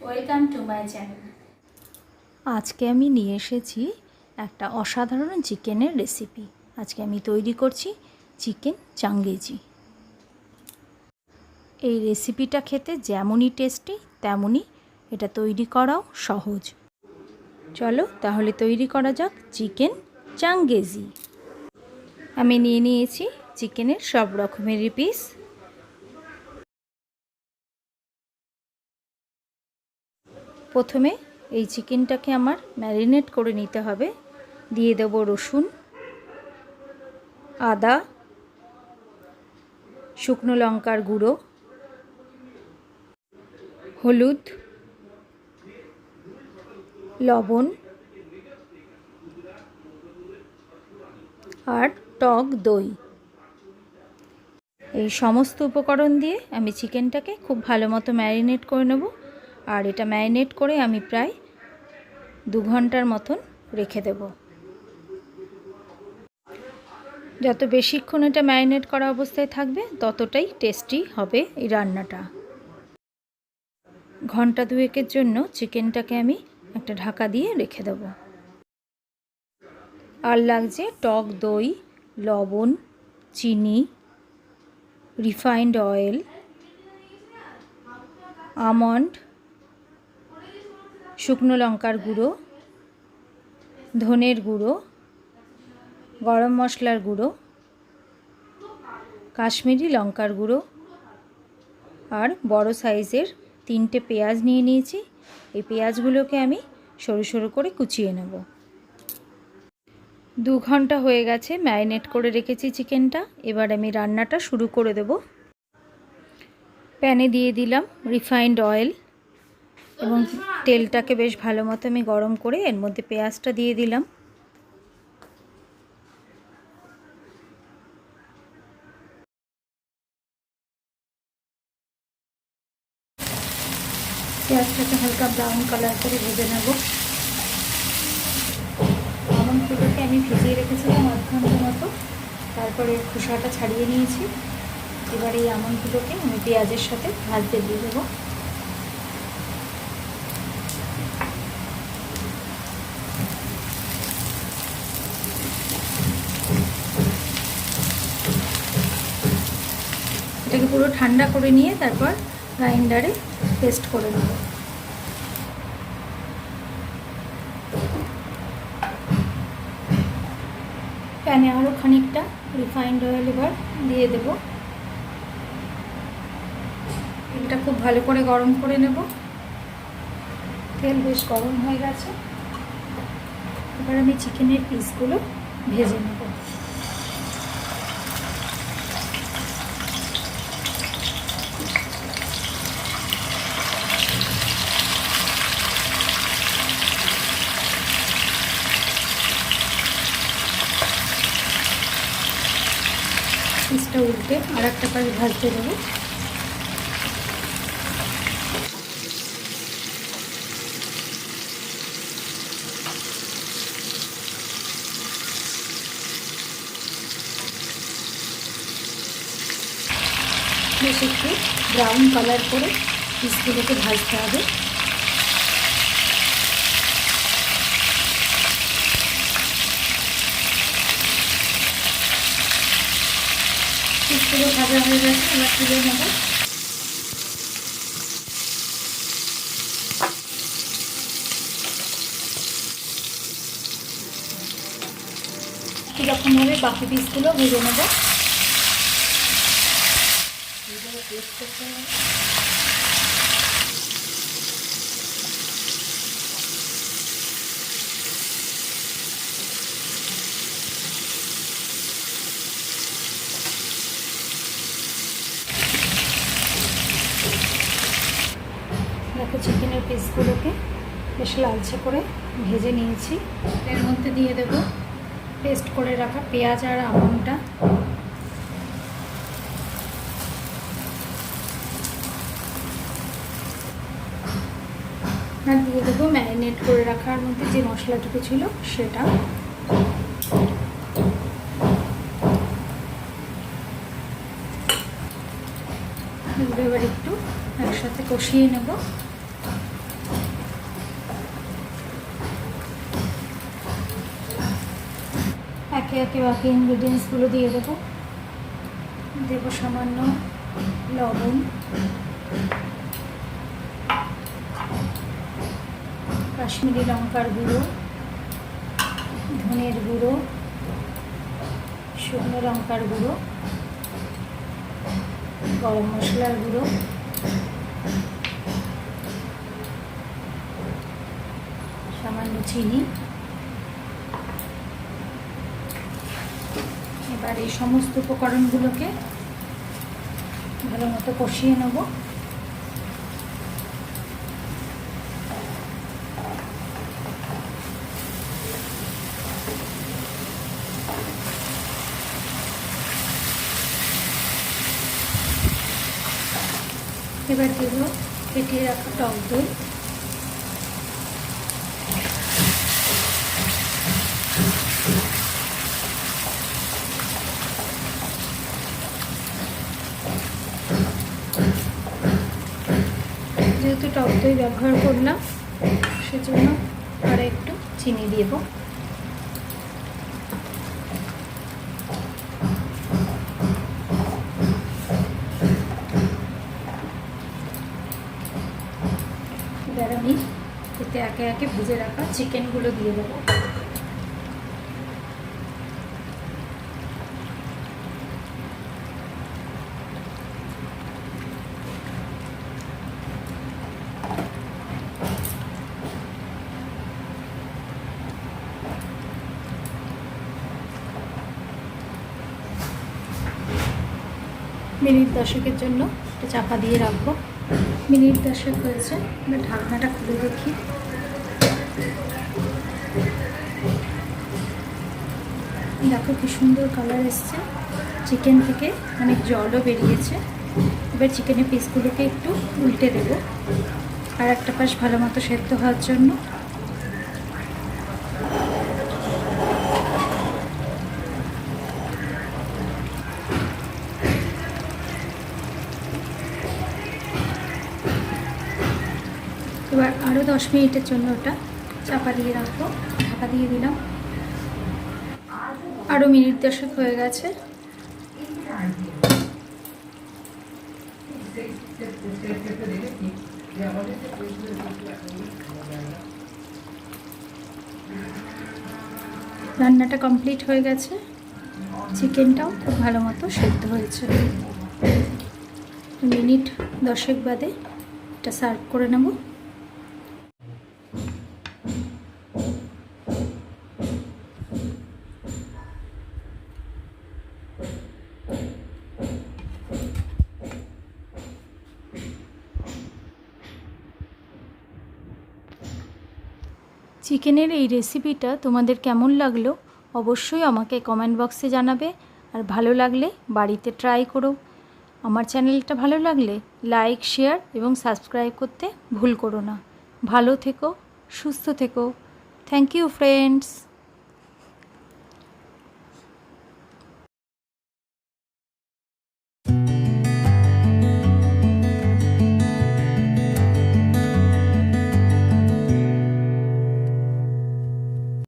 Welcome to my channel. আজকে আমি নিয়ে এসেছি একটা অসাধারণ চিকেনের রেসিপি। আজকে আমি তৈরি করছি চিকেন চাঙ্গেজি। এই রেসিপিটা খেতে যেমনই টেস্টি তেমনই এটা তৈরি করাও সহজ। চলো তাহলে তৈরি করা যাক চিকেন চাঙ্গেজি। আমি নিয়ে নিয়েছি চিকেনের সব রকমের পিস। প্রথমে এই চিকেনটাকে আমার ম্যারিনেট করে নিতে হবে। দিয়ে দেব রসুন, আদা, শুকনো লঙ্কার গুঁড়ো, হলুদ, লবণ আর টক দই। এই সমস্ত উপকরণ দিয়ে আমি চিকেনটাকে খুব ভালো মতো ম্যারিনেট করে নেব। আর এটা ম্যারিনেট করে আমি প্রায় 2 ঘন্টার মতন রেখে দেব। যত বেশিক্ষণ এটা ম্যারিনেট করা অবস্থায় থাকবে ততটাই টেস্টি হবে এই রান্নাটা। ঘন্টা 2-এর জন্য চিকেনটাকে আমি একটা ঢাকা দিয়ে রেখে দেব। আর লাগছে টক দই, লবণ, চিনি, রিফাইন্ড অয়েল, আমন্ড, শুকনো লঙ্কার গুঁড়ো, ধনের গুঁড়ো, গরম মশলার গুঁড়ো, কাশ্মীরি লঙ্কার গুঁড়ো আর বড় সাইজের 3টে পেঁয়াজ নিয়ে নিয়েছি। এই পেঁয়াজগুলোকে আমি সরু সরু করে কুচিয়ে নেব। 2 ঘন্টা হয়ে গেছে ম্যারিনেট করে রেখেছি চিকেনটা। এবার আমি রান্নাটা শুরু করে দেব। প্যানে দিয়ে দিলাম রিফাইন্ড অয়েল এবং তেলটাকে বেশ ভালো মতো আমি গরম করে এর মধ্যে পেঁয়াজটা দিয়ে দিলাম। পেঁয়াজটাকে হালকা ব্রাউন কালার করে ভেজে নেব। আমন্ডগুলোকে আমি ভিজিয়ে রেখেছিলাম 1 ঘন্টার মতো, তারপরে খোসাটা ছাড়িয়ে নিয়েছি। এবার এই আমন্ডগুলোকে আমি পেঁয়াজের সাথে ভাজতে দিয়ে দেবো। এটাকে পুরো ঠান্ডা করে নিয়ে তারপর গ্রাইন্ডারে পেস্ট করে নেব। প্যানে আরও খানিকটা রিফাইন্ড অয়েল এবার দিয়ে দেব। তেলটা খুব ভালো করে গরম করে নেব। তেল বেশ গরম হয়ে গেছে। এবার আমি চিকেনের পিসগুলো ভেজে নেব। পিসটা উল্টে আর একটা পাশ ভাজতে দেবো। বেশ একটু ব্রাউন কালার করে পিসগুলোকে ভাজতে হবে। পিসগুলো ভাজা হয়ে গেছে, এবার তুলে নেব। এরকমভাবে বাকি পিসগুলো ভেজে নেব। দেখো চিকেনের পিসগুলোকে বেশ লালচে করে ভেজে নিয়েছি। এর মধ্যে দিয়ে দেব পেস্ট করে রাখা পেঁয়াজ আর আমন্ডটা। আর দিয়ে দেবো ম্যারিনেট করে রাখার মধ্যে যে মশলাটুকু ছিল সেটা। এবার একটু একসাথে কষিয়ে নেব। একে একে বাকি ইনগ্রিডিয়েন্টসগুলো দিয়ে দেবো। দেবো সামান্য লবণ, কাশ্মীরি লঙ্কার গুঁড়ো, ধনের গুঁড়ো, শুকনো লঙ্কার গুঁড়ো, গরম মশলার গুঁড়ো, সামান্য চিনি। এবার এই সমস্ত উপকরণগুলোকে ভালো মতো কষিয়ে নেব। এবার দেব ফেটিয়ে রাখা টক দই। যেহেতু টক দই ব্যবহার করলাম সেজন্য আর একটু চিনি দেব। এবার আমি এতে একে একে ভেজে রাখা চিকেনগুলো দিয়ে দেবো। মিনিট 10-এর জন্য একটা চাপা দিয়ে রাখবো। মিনিট 10 হয়েছে, এবার ঢাকনাটা খুলে দেখি। দেখো কি সুন্দর কালার এসছে, চিকেন থেকে অনেক জলও বেরিয়েছে। এবার চিকেনের পিসগুলোকে একটু উল্টে দেবো আর একটা পাশ ভালো মতো সেদ্ধ হওয়ার জন্য। এবার আরও 10 মিনিটের জন্য ওটা চাপা দিয়ে রাখবো। ঢাকা দিয়ে দিলাম। আরও মিনিট 10 হয়ে গেছে। রান্নাটা কমপ্লিট হয়ে গেছে। চিকেনটাও খুব ভালো মতো সেদ্ধ হয়েছে। মিনিট 10 বাদে এটা সার্ভ করে নেব। চিকেনের এই রেসিপিটা তোমাদের কেমন লাগলো অবশ্যই আমাকে কমেন্ট বক্সে জানাবে। আর ভালো লাগলে বাড়িতে ট্রাই করো। আমার চ্যানেলটা ভালো লাগলে লাইক, শেয়ার এবং সাবস্ক্রাইব করতে ভুল করো না। ভালো থেকো, সুস্থ থেকো। Thank you friends.